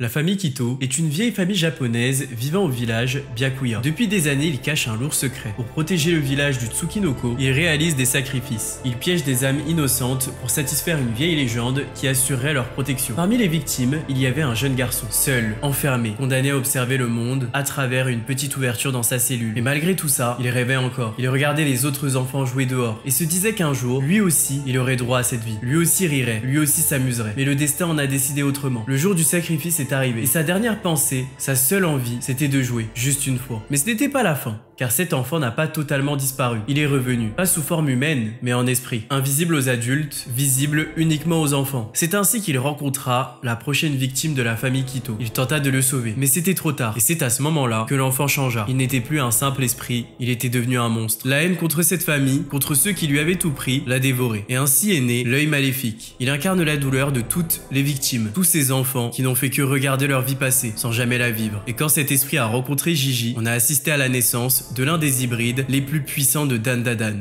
La famille Kito est une vieille famille japonaise vivant au village Byakuya. Depuis des années, ils cachent un lourd secret. Pour protéger le village du Tsukinoko, ils réalisent des sacrifices. Ils piègent des âmes innocentes pour satisfaire une vieille légende qui assurerait leur protection. Parmi les victimes, il y avait un jeune garçon, seul, enfermé, condamné à observer le monde à travers une petite ouverture dans sa cellule. Mais malgré tout ça, il rêvait encore. Il regardait les autres enfants jouer dehors et se disait qu'un jour, lui aussi, il aurait droit à cette vie. Lui aussi rirait, lui aussi s'amuserait. Mais le destin en a décidé autrement. Le jour du sacrifice est arrivé et sa dernière pensée, sa seule envie, c'était de jouer, juste une fois. Mais ce n'était pas la fin, car cet enfant n'a pas totalement disparu. Il est revenu, pas sous forme humaine, mais en esprit. Invisible aux adultes, visible uniquement aux enfants. C'est ainsi qu'il rencontra la prochaine victime de la famille Kito. Il tenta de le sauver, mais c'était trop tard. Et c'est à ce moment-là que l'enfant changea. Il n'était plus un simple esprit, il était devenu un monstre. La haine contre cette famille, contre ceux qui lui avaient tout pris, l'a dévoré. Et ainsi est né l'œil maléfique. Il incarne la douleur de toutes les victimes, tous ces enfants qui n'ont fait que regarder leur vie passée, sans jamais la vivre. Et quand cet esprit a rencontré Gigi, on a assisté à la naissance de l'un des hybrides les plus puissants de Dandadan.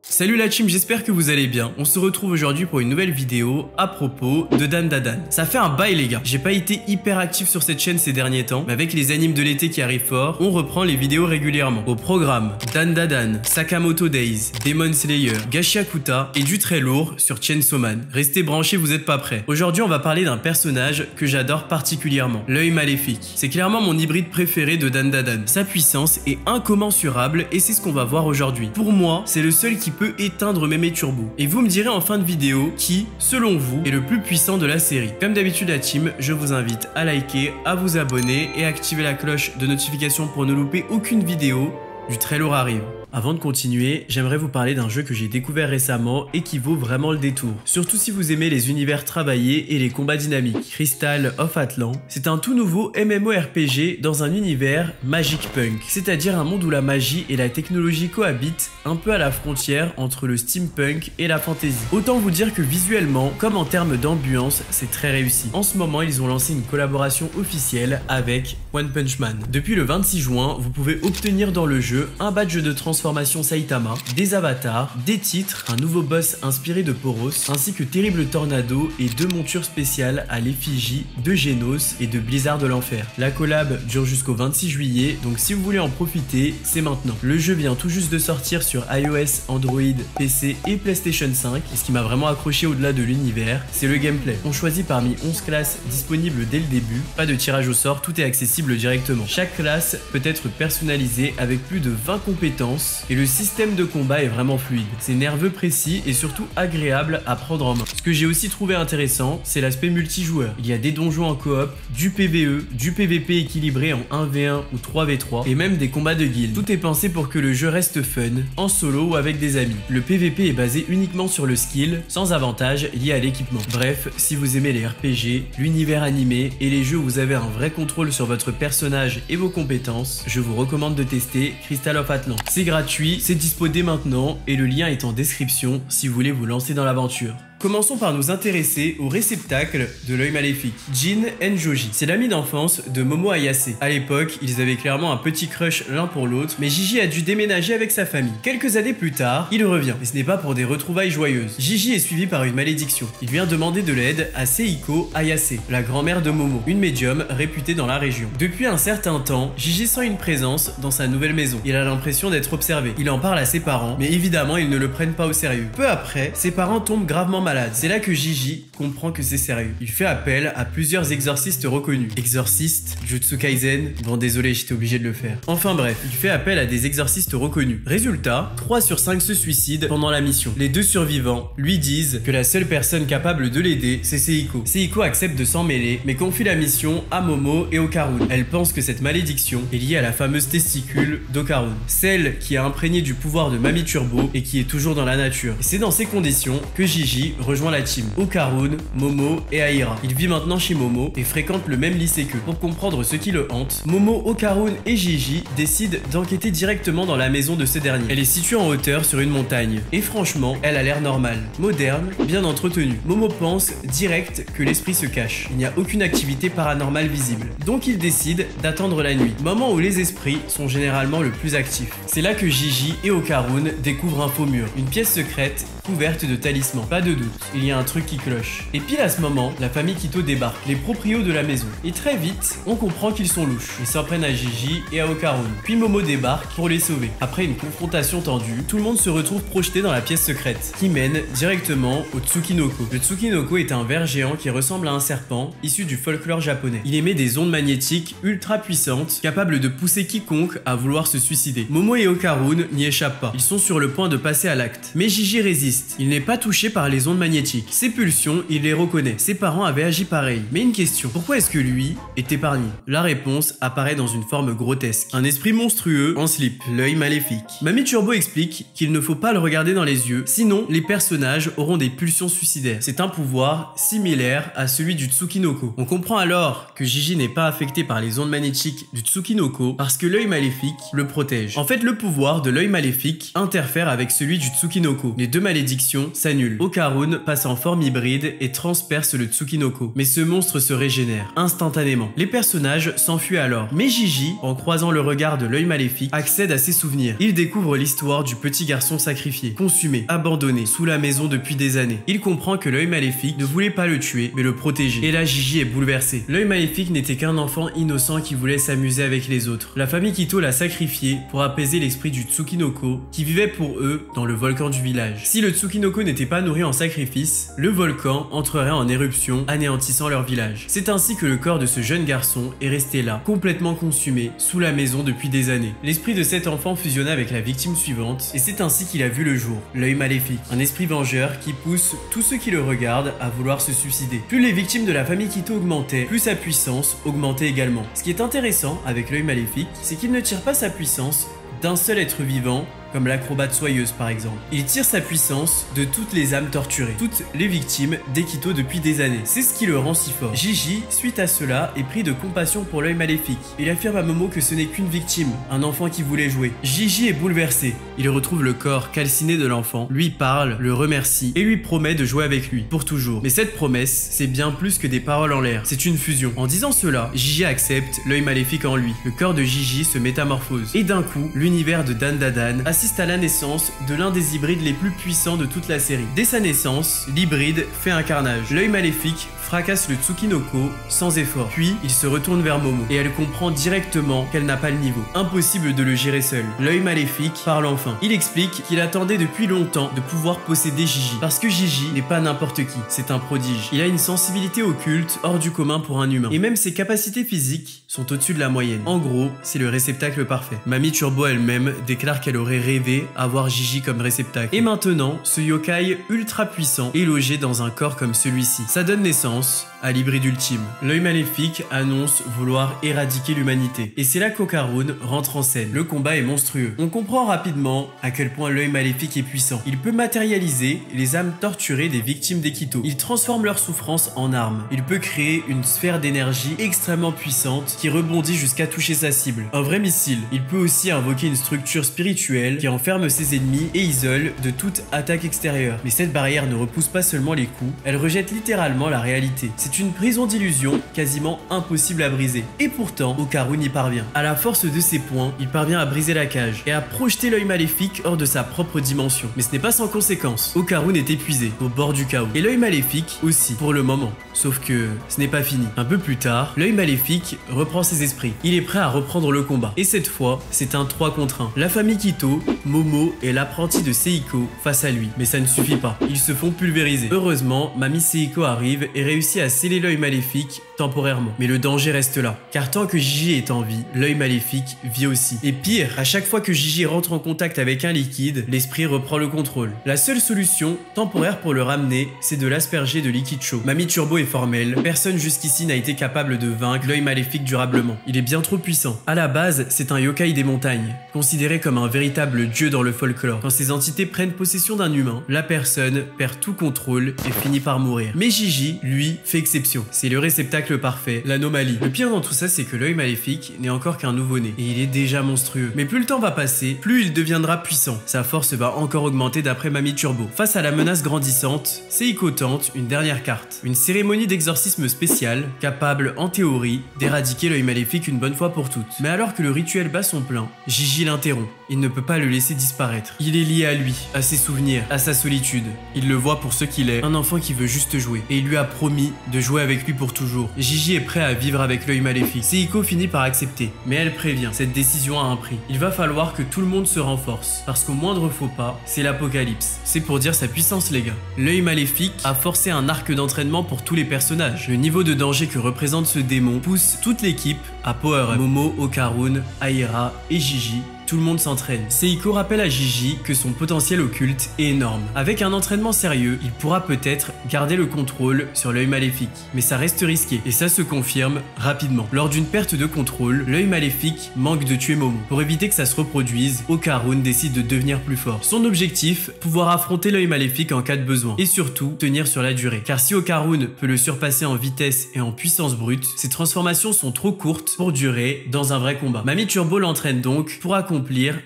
Salut la team, j'espère que vous allez bien. On se retrouve aujourd'hui pour une nouvelle vidéo à propos de Dandadan. Ça fait un bail les gars, j'ai pas été hyper actif sur cette chaîne ces derniers temps, mais avec les animes de l'été qui arrivent fort, on reprend les vidéos régulièrement. Au programme, Dandadan, Sakamoto Days, Demon Slayer, Gashiakuta et du très lourd sur Chainsaw Man. Restez branchés, vous êtes pas prêts. Aujourd'hui on va parler d'un personnage que j'adore particulièrement, l'œil maléfique. C'est clairement mon hybride préféré de Dandadan. Sa puissance est incommensurable et c'est ce qu'on va voir aujourd'hui. Pour moi, c'est le seul qui peut éteindre Mémé Turbo. Et vous me direz en fin de vidéo qui, selon vous, est le plus puissant de la série. Comme d'habitude la team, je vous invite à liker, à vous abonner et à activer la cloche de notification pour ne louper aucune vidéo. Du très lourd arrive. Avant de continuer, j'aimerais vous parler d'un jeu que j'ai découvert récemment et qui vaut vraiment le détour. Surtout si vous aimez les univers travaillés et les combats dynamiques. Crystal of Atlan, c'est un tout nouveau MMORPG dans un univers magic punk, c'est-à-dire un monde où la magie et la technologie cohabitent un peu à la frontière entre le steampunk et la fantasy. Autant vous dire que visuellement, comme en termes d'ambiance, c'est très réussi. En ce moment, ils ont lancé une collaboration officielle avec One Punch Man. Depuis le 26 juin, vous pouvez obtenir dans le jeu un badge de transformation Saitama, des avatars, des titres, un nouveau boss inspiré de Poros, ainsi que Terrible Tornado et 2 montures spéciales à l'effigie de Genos et de Blizzard de l'Enfer. La collab dure jusqu'au 26 juillet, donc si vous voulez en profiter, c'est maintenant. Le jeu vient tout juste de sortir sur iOS, Android, PC et PlayStation 5, et ce qui m'a vraiment accroché au-delà de l'univers, c'est le gameplay. On choisit parmi 11 classes disponibles dès le début, pas de tirage au sort, tout est accessible directement. Chaque classe peut être personnalisée avec plus de 20 compétences, et le système de combat est vraiment fluide. C'est nerveux, précis et surtout agréable à prendre en main. Ce que j'ai aussi trouvé intéressant, c'est l'aspect multijoueur. Il y a des donjons en coop, du PvE, du PvP équilibré en 1v1 ou 3v3 et même des combats de guildes. Tout est pensé pour que le jeu reste fun, en solo ou avec des amis. Le PvP est basé uniquement sur le skill, sans avantage lié à l'équipement. Bref, si vous aimez les RPG, l'univers animé et les jeux où vous avez un vrai contrôle sur votre personnage et vos compétences, je vous recommande de tester Crystal of Atlan. C'est gratuit, c'est dispo dès maintenant et le lien est en description si vous voulez vous lancer dans l'aventure. Commençons par nous intéresser au réceptacle de l'œil maléfique, Jin Enjoji. C'est l'ami d'enfance de Momo Ayase. À l'époque, ils avaient clairement un petit crush l'un pour l'autre, mais Gigi a dû déménager avec sa famille. Quelques années plus tard, il revient, et ce n'est pas pour des retrouvailles joyeuses. Gigi est suivi par une malédiction. Il vient demander de l'aide à Seiko Ayase, la grand-mère de Momo, une médium réputée dans la région. Depuis un certain temps, Gigi sent une présence dans sa nouvelle maison. Il a l'impression d'être observé. Il en parle à ses parents, mais évidemment, ils ne le prennent pas au sérieux. Peu après, ses parents tombent gravement malades. C'est là que Gigi comprend que c'est sérieux. Il fait appel à plusieurs exorcistes reconnus. Exorciste, Jutsu Kaisen, bon désolé j'étais obligé de le faire. Enfin bref, il fait appel à des exorcistes reconnus. Résultat, 3 sur 5 se suicident pendant la mission. Les 2 survivants lui disent que la seule personne capable de l'aider, c'est Seiko. Seiko accepte de s'en mêler, mais confie la mission à Momo et Okarun. Elle pense que cette malédiction est liée à la fameuse testicule d'Okarun, celle qui a imprégné du pouvoir de Mami Turbo et qui est toujours dans la nature. Et c'est dans ces conditions que Gigi rejoint la team. Okarun, Momo et Aira. Il vit maintenant chez Momo et fréquente le même lycée qu'eux. Pour comprendre ce qui le hante, Momo, Okarun et Gigi décident d'enquêter directement dans la maison de ce dernier. Elle est située en hauteur sur une montagne. Et franchement, elle a l'air normale, moderne, bien entretenue. Momo pense direct que l'esprit se cache. Il n'y a aucune activité paranormale visible. Donc il décide d'attendre la nuit, moment où les esprits sont généralement le plus actifs. C'est là que Gigi et Okarun découvrent un faux mur, une pièce secrète couverte de talismans. Pas de doute, il y a un truc qui cloche. Et pile à ce moment, la famille Quito débarque, les proprios de la maison. Et très vite, on comprend qu'ils sont louches. Ils s'en prennent à Gigi et à Okarun. Puis Momo débarque pour les sauver. Après une confrontation tendue, tout le monde se retrouve projeté dans la pièce secrète, qui mène directement au Tsukinoko. Le Tsukinoko est un ver géant qui ressemble à un serpent, issu du folklore japonais. Il émet des ondes magnétiques ultra puissantes, capables de pousser quiconque à vouloir se suicider. Momo et Okarun n'y échappent pas. Ils sont sur le point de passer à l'acte. Mais Gigi résiste. Il n'est pas touché par les ondes magnétiques. Ses pulsions, il les reconnaît. Ses parents avaient agi pareil. Mais une question, pourquoi est-ce que lui est épargné? La réponse apparaît dans une forme grotesque. Un esprit monstrueux en slip, l'œil maléfique. Mamie Turbo explique qu'il ne faut pas le regarder dans les yeux, sinon les personnages auront des pulsions suicidaires. C'est un pouvoir similaire à celui du Tsukinoko. On comprend alors que Gigi n'est pas affecté par les ondes magnétiques du Tsukinoko parce que l'œil maléfique le protège. En fait, le pouvoir de l'œil maléfique interfère avec celui du Tsukinoko. Les deux malédictions s'annulent. Okarun passe en forme hybride et transperce le Tsukinoko. Mais ce monstre se régénère instantanément. Les personnages s'enfuient alors. Mais Gigi, en croisant le regard de l'œil maléfique, accède à ses souvenirs. Il découvre l'histoire du petit garçon sacrifié, consumé, abandonné, sous la maison depuis des années. Il comprend que l'œil maléfique ne voulait pas le tuer, mais le protéger. Et là, Gigi est bouleversé. L'œil maléfique n'était qu'un enfant innocent qui voulait s'amuser avec les autres. La famille Quito l'a sacrifié pour apaiser l'esprit du Tsukinoko, qui vivait pour eux dans le volcan du village. Si le Tsukinoko n'était pas nourri en sacrifice, le volcan entrerait en éruption, anéantissant leur village. C'est ainsi que le corps de ce jeune garçon est resté là, complètement consumé, sous la maison depuis des années. L'esprit de cet enfant fusionna avec la victime suivante, et c'est ainsi qu'il a vu le jour, l'œil maléfique. Un esprit vengeur qui pousse tous ceux qui le regardent à vouloir se suicider. Plus les victimes de la famille Quito augmentaient, plus sa puissance augmentait également. Ce qui est intéressant avec l'œil maléfique, c'est qu'il ne tire pas sa puissance d'un seul être vivant, comme l'acrobate soyeuse par exemple. Il tire sa puissance de toutes les âmes torturées, toutes les victimes des Quito depuis des années. C'est ce qui le rend si fort. Gigi, suite à cela, est pris de compassion pour l'œil maléfique. Il affirme à Momo que ce n'est qu'une victime, un enfant qui voulait jouer. Gigi est bouleversé. Il retrouve le corps calciné de l'enfant, lui parle, le remercie et lui promet de jouer avec lui, pour toujours. Mais cette promesse, c'est bien plus que des paroles en l'air. C'est une fusion. En disant cela, Gigi accepte l'œil maléfique en lui. Le corps de Gigi se métamorphose. Et d'un coup, l'univers de Dandadan assiste à la naissance de l'un des hybrides les plus puissants de toute la série. Dès sa naissance, l'hybride fait un carnage. L'œil maléfique fracasse le Tsukinoko sans effort. Puis, il se retourne vers Momo et elle comprend directement qu'elle n'a pas le niveau. Impossible de le gérer seul. L'œil maléfique parle enfin. Il explique qu'il attendait depuis longtemps de pouvoir posséder Gigi. Parce que Gigi n'est pas n'importe qui, c'est un prodige. Il a une sensibilité occulte hors du commun pour un humain. Et même ses capacités physiques sont au-dessus de la moyenne. En gros, c'est le réceptacle parfait. Mamie Turbo elle-même déclare qu'elle aurait rêvé avoir Gigi comme réceptacle. Et maintenant, ce yokai ultra puissant est logé dans un corps comme celui-ci. Ça donne naissance à l'hybride ultime. L'œil maléfique annonce vouloir éradiquer l'humanité. Et c'est là qu'Okarun rentre en scène. Le combat est monstrueux. On comprend rapidement à quel point l'œil maléfique est puissant. Il peut matérialiser les âmes torturées des victimes des Quito. Il transforme leur souffrance en armes. Il peut créer une sphère d'énergie extrêmement puissante qui rebondit jusqu'à toucher sa cible. Un vrai missile. Il peut aussi invoquer une structure spirituelle qui enferme ses ennemis et isole de toute attaque extérieure. Mais cette barrière ne repousse pas seulement les coups, elle rejette littéralement la réalité. C'est une prison d'illusion quasiment impossible à briser. Et pourtant, Okarun y parvient. À la force de ses poings, il parvient à briser la cage et à projeter l'œil maléfique hors de sa propre dimension. Mais ce n'est pas sans conséquence. Okarun est épuisé, au bord du chaos. Et l'œil maléfique aussi, pour le moment. Sauf que ce n'est pas fini. Un peu plus tard, l'œil maléfique reprend ses esprits. Il est prêt à reprendre le combat. Et cette fois, c'est un 3 contre 1. La famille Quito, Momo et l'apprenti de Seiko face à lui. Mais ça ne suffit pas. Ils se font pulvériser. Heureusement, Mamie Seiko arrive et réussit à sceller l'œil maléfique temporairement. Mais le danger reste là. Car tant que Gigi est en vie, l'œil maléfique vit aussi. Et pire, à chaque fois que Gigi rentre en contact avec un liquide, l'esprit reprend le contrôle. La seule solution, temporaire pour le ramener, c'est de l'asperger de liquide chaud. Mamie Turbo est formelle. Personne jusqu'ici n'a été capable de vaincre l'œil maléfique durablement. Il est bien trop puissant. À la base, c'est un yokai des montagnes, considéré comme un véritable dieu dans le folklore. Quand ces entités prennent possession d'un humain, la personne perd tout contrôle et finit par mourir. Mais Gigi, lui, fait l'exception. C'est le réceptacle parfait, l'anomalie. Le pire dans tout ça, c'est que l'œil maléfique n'est encore qu'un nouveau-né et il est déjà monstrueux. Mais plus le temps va passer, plus il deviendra puissant. Sa force va encore augmenter d'après Mamie Turbo. Face à la menace grandissante, Seiko tente une dernière carte. Une cérémonie d'exorcisme spéciale, capable en théorie d'éradiquer l'œil maléfique une bonne fois pour toutes. Mais alors que le rituel bat son plein, Gigi l'interrompt. Il ne peut pas le laisser disparaître. Il est lié à lui, à ses souvenirs, à sa solitude. Il le voit pour ce qu'il est, un enfant qui veut juste jouer. Et il lui a promis de jouer avec lui pour toujours. Gigi est prêt à vivre avec l'œil maléfique. Seiko finit par accepter, mais elle prévient, cette décision a un prix. Il va falloir que tout le monde se renforce, parce qu'au moindre faux pas, c'est l'apocalypse. C'est pour dire sa puissance les gars. L'œil maléfique a forcé un arc d'entraînement pour tous les personnages. Le niveau de danger que représente ce démon pousse toute l'équipe à power up. Momo, Okarun, Aira et Gigi. Tout le monde s'entraîne. Seiko rappelle à Gigi que son potentiel occulte est énorme. Avec un entraînement sérieux, il pourra peut-être garder le contrôle sur l'œil maléfique. Mais ça reste risqué, et ça se confirme rapidement. Lors d'une perte de contrôle, l'œil maléfique manque de tuer Momo. Pour éviter que ça se reproduise, Okarun décide de devenir plus fort. Son objectif, pouvoir affronter l'œil maléfique en cas de besoin. Et surtout, tenir sur la durée. Car si Okarun peut le surpasser en vitesse et en puissance brute, ses transformations sont trop courtes pour durer dans un vrai combat. Mamie Turbo l'entraîne donc pour accomplir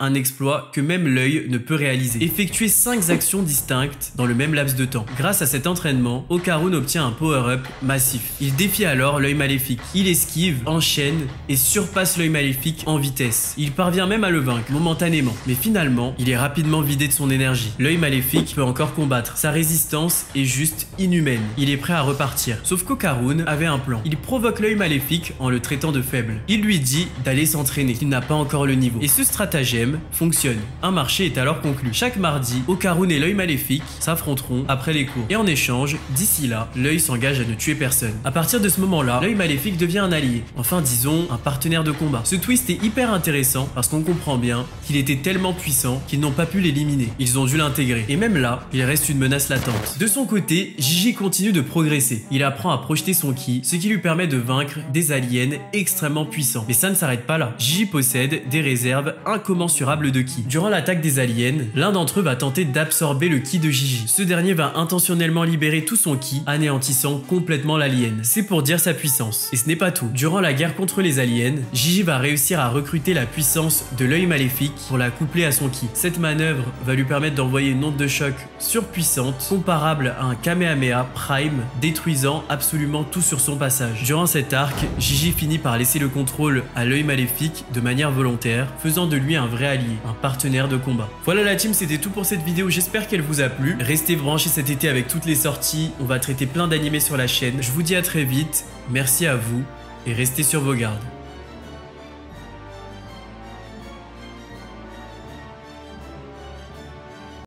un exploit que même l'œil ne peut réaliser. Effectuer 5 actions distinctes dans le même laps de temps. Grâce à cet entraînement, Okarun obtient un power-up massif. Il défie alors l'œil maléfique. Il esquive, enchaîne et surpasse l'œil maléfique en vitesse. Il parvient même à le vaincre momentanément. Mais finalement, il est rapidement vidé de son énergie. L'œil maléfique peut encore combattre. Sa résistance est juste inhumaine. Il est prêt à repartir. Sauf qu'Okarun avait un plan. Il provoque l'œil maléfique en le traitant de faible. Il lui dit d'aller s'entraîner, qu'il n'a pas encore le niveau. Et ce stratagème fonctionne. Un marché est alors conclu. Chaque mardi, Okarun et l'œil maléfique s'affronteront après les cours. Et en échange, d'ici là, l'œil s'engage à ne tuer personne. À partir de ce moment-là, l'œil maléfique devient un allié. Enfin, disons, un partenaire de combat. Ce twist est hyper intéressant parce qu'on comprend bien qu'il était tellement puissant qu'ils n'ont pas pu l'éliminer. Ils ont dû l'intégrer. Et même là, il reste une menace latente. De son côté, Gigi continue de progresser. Il apprend à projeter son ki, ce qui lui permet de vaincre des aliens extrêmement puissants. Mais ça ne s'arrête pas là. Gigi possède des réserves incommensurable de ki. Durant l'attaque des aliens, l'un d'entre eux va tenter d'absorber le ki de Gigi. Ce dernier va intentionnellement libérer tout son ki, anéantissant complètement l'alien. C'est pour dire sa puissance. Et ce n'est pas tout. Durant la guerre contre les aliens, Gigi va réussir à recruter la puissance de l'œil maléfique pour la coupler à son ki. Cette manœuvre va lui permettre d'envoyer une onde de choc surpuissante, comparable à un Kamehameha Prime, détruisant absolument tout sur son passage. Durant cet arc, Gigi finit par laisser le contrôle à l'œil maléfique de manière volontaire, faisant de lui un vrai allié, un partenaire de combat. Voilà la team, c'était tout pour cette vidéo, j'espère qu'elle vous a plu. Restez branchés cet été avec toutes les sorties, on va traiter plein d'animés sur la chaîne. Je vous dis à très vite, merci à vous et restez sur vos gardes.